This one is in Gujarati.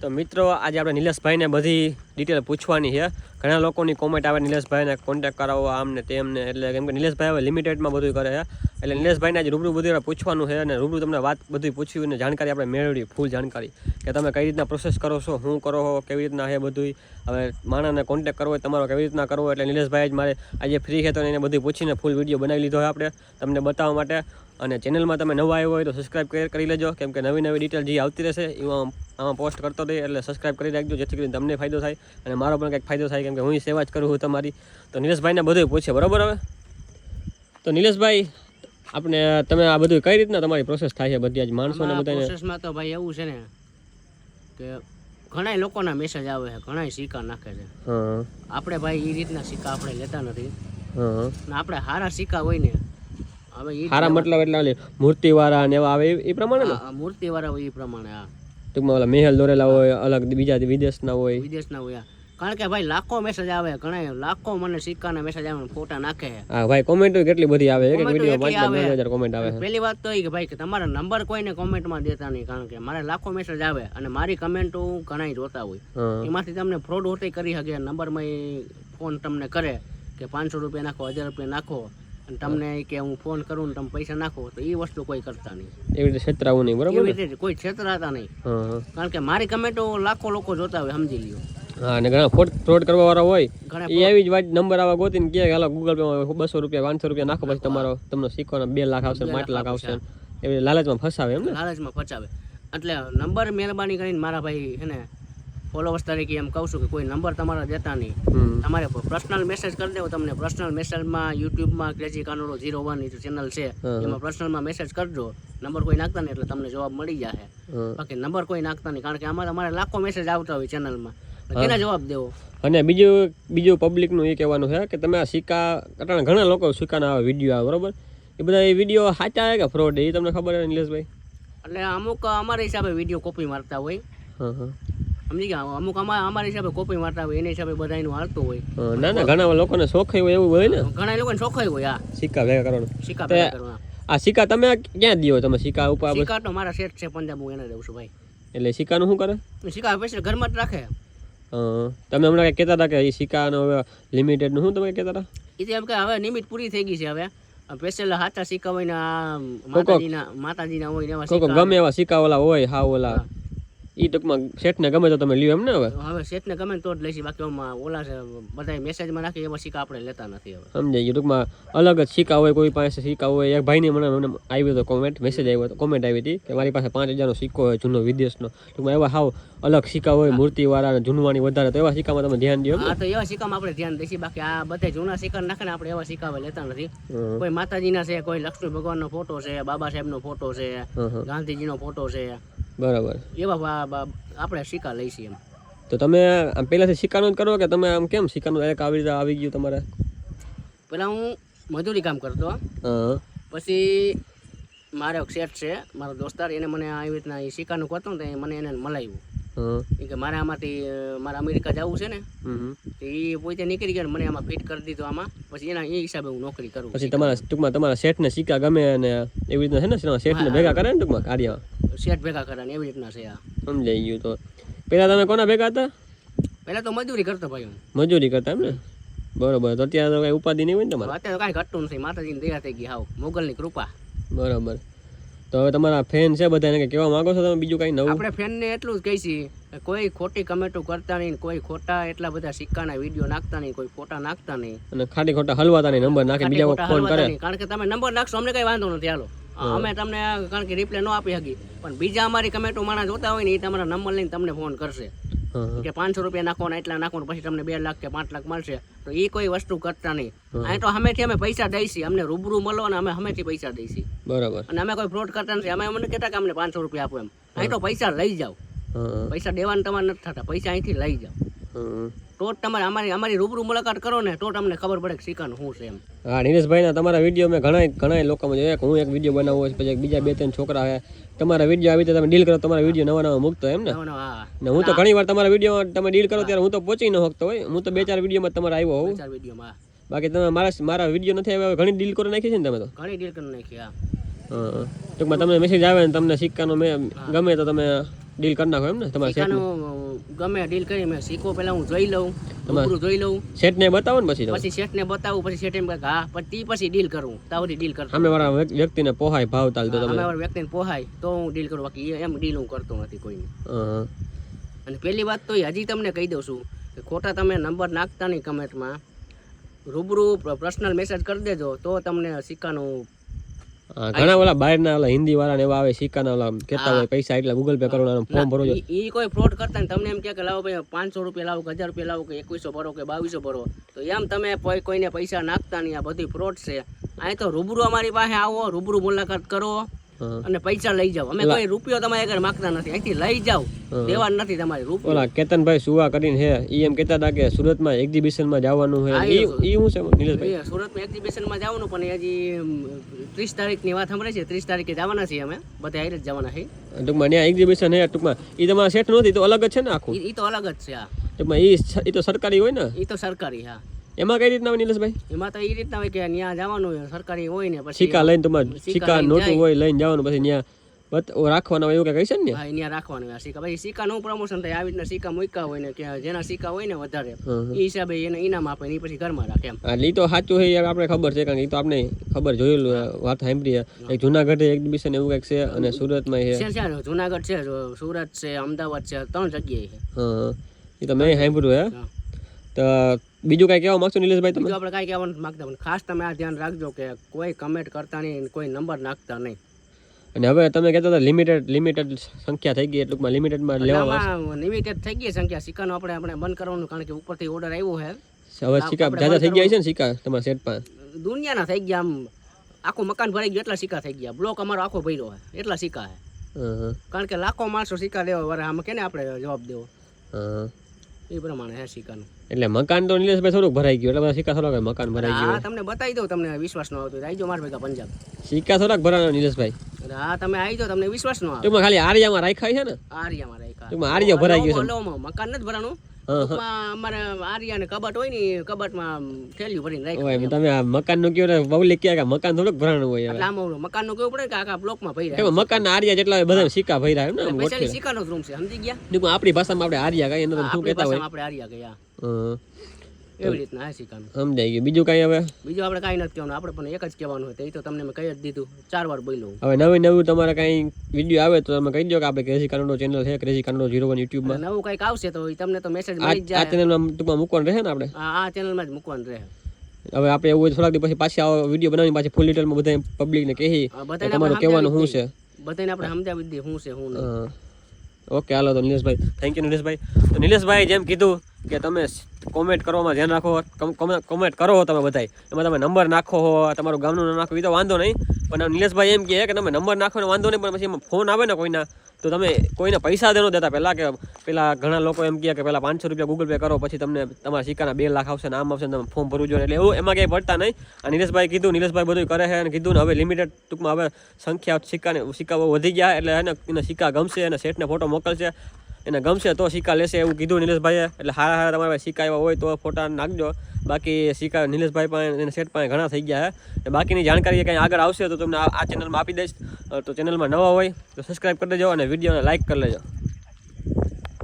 તો મિત્રો આજે આપણે નિલેશભાઈને બધી ડિટેલ પૂછવાની છે. ઘણા લોકોની કોમેન્ટ આવે નિલેશભાઈને કોન્ટેક્ટ કરાવો આમને તેમને, એટલે કેમ કે નિલેશભાઈ હવે લિમિટેડમાં બધું કરે છે. એટલે નિલેશભાઈને આજે રૂબરૂ બધું પૂછવાનું છે અને રૂબરૂ તમને વાત બધી પૂછવી અને જાણકારી આપણે મેળવી, ફૂલ જાણકારી કે તમે કઈ રીતના પ્રોસેસ કરો છો, શું કરો છો, કેવી રીતના છે બધું. હવે માણસને કોન્ટેક્ટ કરવો હોય તમારો કેવી રીતના કરવો, એટલે નિલેશભાઈ જ મારે આજે ફ્રી છે તો એને બધું પૂછીને ફૂલ વિડીયો બનાવી લીધો છે આપણે તમને બતાવવા માટે. અને ચેનલમાં તમે નવા આવ્યો હોય તો સબસ્ક્રાઈબ કરી લેજો, કેમ કે નવી નવી ડિટેલ જે આવતી રહેશે એમાં આમાં પોસ્ટ કરતો રહી, એટલે સબસ્ક્રાઈબ કરી રાખજો જેથી કરીને તમને ફાયદો થાય અને મારો પણ કંઈક ફાયદો થાય, કેમ કે હું સેવા જ કરું છું તમારી. તો નિલેશભાઈને બધું પૂછે બરાબર. હવે તો નિલેશભાઈ આપણે તમે આ બધું કઈ રીતના તમારી પ્રોસેસ થાય છે બધી આજ માણસોને બધાને? પ્રોસેસમાં તો ભાઈ એવું છે ને કે ઘણા લોકોના મેસેજ આવે છે, ઘણા સિક્કા નાખે છે. આપણે ભાઈ એ રીતના સિક્કા આપણે લેતા નથી. આપણે હારા સિક્કા હોય ને, હવે હારા મતલબ એટલે મૂર્તિ વાળા ને એવા આવે એ પ્રમાણે ને? મૂર્તિ વાળા હોય એ પ્રમાણે. હા, ટૂંકમાં ઓલા મહેલ દોરેલા હોય, અલગ બીજા વિદેશના હોય. કારણ કે ભાઈ લાખો મેસેજ આવે, ઘણા લાખો મને સિક્કાના મેસેજ આવે, ફોટા નાખે. હા ભાઈ, કોમેન્ટ કેટલી બધી આવે, એક વિડિયો 5,000 કોમેન્ટ આવે. પહેલી વાત તો એ કે ભાઈ કે તમારા નંબર કોઈને કોમેન્ટમાં દેતા નહીં, કારણ કે મારે લાખો મેસેજ આવે અને મારી કમેન્ટો ઘણા જોતા હોય. એમાંથી તમને ફ્રોડ હોતે કરી શકે. નંબરમાં ફોન તમને કરે કે 500 રૂપિયા નાખો, 1000 રૂપિયા નાખો, અને તમને કે હું ફોન કરું ને તમે પૈસા નાખો, તો એ વસ્તુ કોઈ કરતા નહીં. એવી રીતે છેતરાવું નહીં, બરાબર? એવી રીતે કોઈ છેતરાતા નહીં, કારણ કે મારી કમેન્ટો લાખો લોકો જોતા હોય, સમજી લ્યો. હા, અને ઘણા ફ્રોડ કરવા વાળા હોય એ આવી જ વાત નંબર આવા ગોતીને કે હાલો ગૂગલ પે માં 200 રૂપિયા 500 રૂપિયા નાખો, પછી તમને શીખવાનો 2 લાખ આવશે, 5 લાખ આવશે, એવી લાલચમાં ફસાવે. એમ ને લાલચમાં ફસાવે. એટલે નંબર મહેરબાની કરીને મારા ભાઈ છે ને ફોલોવર્સ તરીકે એમ કહું છું કે કોઈ નંબર તમારા દેતા નહીં. તમારે પર્સનલ મેસેજ કરી દેવો. તમને પર્સનલ મેસેજમાં યુટ્યુબમાં ક્રેઝી કાનુડો 01 ચેનલ છે, એમાં પર્સનલમાં મેસેજ કરજો. નંબર કોઈ નાખતા નહીં એટલે તમને જવાબ મળી જશે. બાકી નંબર કોઈ નાખતા નહીં, કારણ કે આમાં તમારે લાખો મેસેજ આવતા હોય ચેનલમાં, કેના જવાબ દેવો. અને બીજું પબ્લિકનું એ કહેવાનું છે કે તમે આ સિક્કા ઘણા લોકો સિક્કાના આવે વિડીયો આવે, બરોબર? એ બધા એ વિડીયો સાચા આવે કે ફ્રોડ, એ તમને ખબર છે નિલેશભાઈ? એટલે અમુક અમારા હિસાબે વિડીયો કોપી મારતા હોય. સમજી ગયા? અમુક અમારા હિસાબે કોપી મારતા હોય, એના હિસાબે બધા એનું હાલતું હોય. ના ઘણા લોકોને શોખ હોય એવું હોય ને, ઘણા લોકોને શોખ હોય આ સિક્કા ભેગા કરવાનું. સિક્કા ભેગા કરવાના. આ સિક્કા તમે ક્યાં દો? તમે સિક્કા ઉપર? સિક્કા તો મારા સેટ છે પંજાબ, હું એને દઉં છું ભાઈ. એટલે સિક્કાનું શું કરે? સિક્કા પૈસા ઘરમાં જ રાખે. તમે હમણાં કઈ કહેતા હતા કે સિક્કાનો હવે લિમિટેડનું શું તમે કહેતા હતા? એ એમ કે હવે લિમિટ પૂરી થઈ ગઈ છે. હવે સ્પેશિયલ હાથા સિક્કા હોય ને માતાજીના હોય એવા સિક્કા, ગમે એવા સિક્કા ઓલા હોય, હા ઓલા ઈ ટૂંકમાં શેઠને ગમે તો તમે લ્યો એમ ને? હવે શેઠને ગમે તો જ લઈશી, બાકી ઓલા બધા મેસેજમાં નાખી એવા સિક્કા આપણે લેતા નથી. હવે સમજાય ગયું. ટૂંકમાં અલગ જ સિક્કા હોય, કોઈ પાસે સિક્કા હોય. એક ભાઈને મને આવ્યો હતો કોમેન્ટ, મેસેજ આવ્યો હતો, કોમેન્ટ આવી હતી કે મારી પાસે 5,000 નો સિક્કો હોય જૂનો વિદેશનો. ટૂંકમાં એવા હાવ અલગ સિક્કા હોય, મૂર્તિવાળા જૂનવાણી વધારે, તો એવા સિક્કામાં તમે ધ્યાન દો. હા, તો એવા સિક્કામાં આપણે ધ્યાન દઈશું. બાકી આ બધા જૂના સિક્કા નાખે ને આપણે એવા સિક્કા હવે લેતા નથી. કોઈ માતાજીના છે, કોઈ લક્ષ્મી ભગવાનનો ફોટો છે, બાબા સાહેબનો ફોટો છે, ગાંધીજીનો ફોટો છે, બરાબર, એવા આપણે સિક્કા લઈશી. એમ તો તમે પહેલાથી સિક્કાનું જ કરો કે તમે આમ કેમ સિક્કાનું ડાયરેક્ટ આવી રીતે આવી ગયું તમારે? પહેલાં હું મજૂરી કામ કરતો, પછી મારો એક શેઠ છે મારો દોસ્તાર, એને મને આવી રીતના એ સિક્કાનું કરતો ને તો મને એને મલાવ્યું કે મારે આમાંથી મારે અમેરિકા જવું છે ને, તો એ પોતે નીકળી ગયા, મને આમાં ફિટ કરી દીધું આમાં. પછી એના એ હિસાબે હું નોકરી કરું. પછી ટૂંકમાં તમારા શેઠને સિક્કા ગમે અને એવી રીતના છે ને, શેઠને ભેગા કરે ને ટૂંકમાં કાર્યમાં? શેઠ ભેગા કરે ને એવી રીતના છે. સમજાઈ ગયું. તો પેલા તમે કોના ભેગા હતા? પેલા તો મજૂરી કરતો ભાઈ. મજૂરી કરતા એમ ને? બરોબર. તો અત્યારે તો કઈ ઉપાધિ નહીં હોય ને તમારે? અત્યારે કઈ ઘટતું નથી, માતાજીની દયા થઈ ગઈ, હાવ મોગલની કૃપા. બરોબર. તો હવે તમારા ફેન છે બધા, એને કહેવા માંગો છો તમે બીજું કઈ નવું? આપણે ફેનને એટલું જ કહીશું, કોઈ ખોટી કમેન્ટો કરતા નહીં, કોઈ ખોટા એટલા બધા સિક્કાના વિડીયો નાખતા નહીં, કોઈ ફોટા નાખતા નહીં, અને ખાલી ખોટા હલવાતા નહીં, નંબર નાખે બીજા ફોન કરે. કારણ કે તમે નંબર નાખશો અમને કઈ વાંધો નથી, હાલો અમે તમને કારણ કે રિપ્લાય ન આપી શકી, પણ બીજા અમારી કમેન્ટો માણસ જોતા હોય ને એ તમારા નંબર લઈને તમને ફોન કરશે કે 500 રૂપિયા નાખો ને એટલા નાખો, પછી તમને 2 લાખ કે 5 લાખ મળશે. તો એ કોઈ વસ્તુ કરતા નહીં. અહીં તો હમેથી અમે પૈસા દઈશી, અમને રૂબરૂ મળો ને અમે હમેથી પૈસા દઈશી. બરાબર. અને અમે કોઈ ફ્રોડ કરતા નથી. અમે અમને કહેતા કે અમને 500 રૂપિયા આપો એમ. અહીં તો પૈસા લઈ જાઓ, પૈસા દેવાના તમારે નથી થતા, પૈસા અહીંથી લઈ જાઓ. તો જ તમારે અમારી રૂબરૂ મુલાકાત કરો ને તો તમને ખબર પડે કે સિક્કાનું શું છે એમ. હા, નિલેશભાઈના તમારા વિડીયો મેં ઘણા લોકોમાં જોયા. હું એક વિડીયો બનાવું છું, પછી બીજા 2-3 છોકરા છે, તમારા વિડીયો આવી રીતે તમે ડીલ કરો, તમારા વિડીયો નવા મૂકતો એમ ને? ને હું તો ઘણી વાર તમારા વિડીયો તમે ડીલ કરો ત્યારે હું તો પહોંચી ન શકતો હોય, હું તો 2-4 વિડીયોમાં તમારે આવ્યો હોઉં. બાકી તમે મારા વિડીયો નથી આવ્યા, ઘણી ડીલ કરી નાખી છે ને તમે? તો ઘણી ડીલ કરી નાખી. હા, ટૂંકમાં તમને મેસેજ આવે ને તમને સિક્કાનો ગમે તો તમે ડીલ કરી નાખો એમ ને તમારા સેટ સિક્કાનું ગમે ડીલ કરી મેં સિક્કો પહેલા હું જોઈ લઉં રૂબરૂ જોઈ લઉં સેટ ને બતાવો ને પછી તમે પછી શેઠને બતાવું પછી શેઠ એમ કહે કે હા પછી ડીલ કરું તાવથી ડીલ કરતો સામે વાળા વ્યક્તિને પોહાય ભાવ તાલ તો તમે અમે વ્યક્તિને પોહાય તો હું ડીલ કરું બાકી એમ ડીલ હું કરતો નથી કોઈને હા અને પહેલી વાત તો એ હજી તમને કહી દઉં છું કે ખોટા તમે નંબર નાખતા નહીં કમેન્ટમાં રૂબરૂ પર્સનલ મેસેજ કરી દેજો તો તમને સિક્કાનું ઘણા ઓલા બહારના ઓલા હિન્દી વાળા ને એવા આવે સિક્કાના ઓલા કહેતા હોય પૈસા એટલે ગૂગલ પે કરો ફોર્મ ભરો છો એ કોઈ ફ્રોડ કરતા ને તમને એમ કે લાવો ભાઈ 500 રૂપિયા લાવો કે 1000 રૂપિયા લાવો કે 2100 ભરો કે 2200 ભરો તો એમ તમે કોઈને પૈસા નાખતા નહીં આ બધી ફ્રોડ છે અહીં તો રૂબરૂ અમારી પાસે આવો રૂબરૂ મુલાકાત કરો અને પૈસા લઈ જાઓ અમે કોઈ રૂપિયો તમારે આગળ માંગતા નથી અહીંથી લઈ જાઓ દેવા નથી તમારે રૂપિયો ઓલા કેતનભાઈ સુવા કરીને હે ઈ એમ કહેતા હતા કે સુરતમાં એક્ઝિબિશનમાં જવાનું છે ઈ હું છે નિલેશભાઈ સુરતમાં એક્ઝિબિશનમાં જવાનું પણ હજી 30 તારીખની વાત સાંભળે છે 30 તારીખે જવાના છીએ અમે બધા હારે જ જવાના છે ટૂંકમાં ત્યાં એક્ઝિબિશન હે ટૂંકમાં ઈ તમારા સેટ નહોતી તો અલગ જ છે ને આખું ઈ તો અલગ જ છે આ ટૂંકમાં ઈ તો સરકારી હોય ને ઈ તો સરકારી હા એમાં કઈ રીતના હોય નિલેશભાઈ એમાં તો એ રીતના હોય કે ત્યાં જવાનું હોય સરકારી હોય ને પછી સિક્કા લઈને તમારે સિક્કા નોટું હોય લઈને જવાનું પછી ત્યાં રાખવાના હોય એવું કઈ છે ને હા ત્યાં રાખવાનું હોય સિક્કા પછી સિક્કાનું પ્રમોશન થાય આવી રીતના સિક્કા મૂક્યા હોય ને કે જેના સિક્કા હોય ને વધારે એ હિસાબે એને ઇનામ આપે ને પછી ઘરમાં રાખે એમ એટલે ઈ તો સાચું છે આપણે ખબર છે કારણ કે ઈ તો આપણે ખબર જોયેલું વાત સાંભળી એક જુનાગઢ એક્ઝિબિશન એવું કંઈક છે અને સુરતમાં છે જુનાગઢ છે સુરત છે અમદાવાદ છે 3 જગ્યાએ છે હા એ તો મેં સાંભળ્યું હે તો બીજું કઈ કહેવા માંગશો નિલેશભાઈ તમે આપણે કઈ કહેવાનું માંગતા પણ ખાસ તમે આ ધ્યાન રાખજો કે કોઈ કમેન્ટ કરતા નહીં કોઈ નંબર નાખતા નહીં અને હવે તમે કહેતા હતા લિમિટેડ સંખ્યા થઈ ગઈ એટલુંમાં લિમિટેડમાં લેવા લિમિટેડ થઈ ગઈ સંખ્યા સિક્કાનો આપણે બંધ કરવાનું કારણ કે ઉપરથી ઓર્ડર આવ્યો છે હવે સિક્કા જ્યાદા થઈ ગયા છે ને સિક્કા તમારા સેટ પર દુનિયાના થઈ ગયા આમ આખું મકાન ભરાઈ ગયું એટલા સિક્કા થઈ ગયા બ્લોક અમારો આખો ભર્યો છે એટલા સિક્કા છે કારણ કે લાખો માણસો સિક્કા લેવા વાળા આમાં કેને આપણે જવાબ દેવો એ પ્રમાણે હે સિક્કાનું એટલે મકાન તો નિલેશભાઈ થોડુંક ભરાઈ ગયું એટલે બધા સિક્કા થોડાક મકાન ભરાઈ ગયું હા તમને બતાવી દઉં તમને વિશ્વાસ ન આવતો આવજો મારા ભેગા પંજાબ સિક્કા થોડાક ભરાના નિલેશભાઈ હા તમે આવી જાઓ તમને વિશ્વાસ ન આવે ટૂંકમાં ખાલી આર્યામાં રાખ્યા છે ને આર્યામાં રાખ્યા ટૂંકમાં આર્ય ભરાઈ ગયું છે મકાન નથી ભરાનું અમારે આર્યા ને કબાટ હોય ને કબાટમાં થેલીઓ ભરીને રાખ્યું તમે આ મકાન નું કયો પબ્લિક કે મકાન થોડુંક ભરાણું હોય એટલે આમ મકાન નું કેવું પડે કે આખા બ્લોકમાં ભર્યા મકાન ના આર્યા જેટલા બધા સિક્કા ભર્યા એમ ને સ્પેશિયલી સિક્કાનો જ રૂમ છે સમજી ગયા આપણી ભાષામાં આપણે આર્યા કહીએ એને શું કહેતા હોય આપણે આર્યા ગયા એવી રીતના હે સિક્કાનું સમજાઈ ગયું બીજું કઈ હવે બીજું આપણે કાંઈ નથી કહેવાનું આપણે પણ એક જ કહેવાનું હોય તો એ તો તમને મેં કહી જ દીધું 4 વાર બોલ્યો હવે નવું તમારે કઈ વિડીયો આવે તો તમે કહી દો કે આપણે ક્રેઝી કાનડો ચેનલ છે ક્રેઝી કાનડો 01 યુટ્યુબમાં નવું કંઈક આવશે તો તમને તો મેસેજ મળી જ જાય આ ચેનલમાં ટૂંકમાં મૂકવાનું રહે ને આપણે આ ચેનલમાં જ મૂકવાનું રહે હવે આપણે એવું થોડાક દિવસ પછી પાછી આવો વિડીયો બનાવીને પાછી ફૂલ ડિટેલમાં બધા પબ્લિકને કહી તમારું કહેવાનું શું છે બધાને આપણે સમજાવી દઈએ શું છે શું નહીં ઓકે હાલો તો નિલેશભાઈ થેન્ક યુ નિલેશભાઈ તો નિલેશભાઈ જેમ કીધું કે તમે કોમેન્ટ કરવામાં ધ્યાન રાખો કોમેન્ટ કરો તમે બધાય એમાં તમે નંબર નાખો હો તમારું ગામનું નાખો એ તો વાંધો નહીં પણ નિલેશભાઈ એમ કહે કે તમે નંબર નાખો ને વાંધો નહીં પણ પછી એમાં ફોન આવે ને કોઈના તો તમે કોઈને પૈસા દેનો દેતા પહેલાં કે પેલા ઘણા લોકો એમ કહે કે પહેલાં 500 રૂપિયા ગૂગલ પે કરો પછી તમને તમારા સિક્કાના 2 લાખ આવશે ને આમ આવશે ને તમે ફોર્મ ભરવું જોઈએ એટલે એવું એમાં કંઈ પડતા નહીં આ નિલેશભાઈ કીધું નિલેશભાઈ બધું કરે છે અને કીધું ને હવે લિમિટેડ ટૂંકમાં હવે સંખ્યા સિક્કા બહુ વધી ગયા એટલે એને સિક્કા ગમશે અને સેટને ફોટો મોકલશે એને ગમશે તો સિક્કા લેશે એવું કીધું નિલેશભાઈએ એટલે સારા તમારે સિક્કા એવા હોય તો ફોટા નાખજો બાકી સિક્કા નિલેશભાઈ પાસે એને સેટ પાસે ઘણા થઈ ગયા છે બાકીની જાણકારી કંઈ આગળ આવશે તો તમને આ ચેનલમાં આપી દઈશ તો ચેનલમાં નવા હોય તો સબસ્ક્રાઈબ કરી દેજો અને વિડીયોને લાઇક કરી લેજો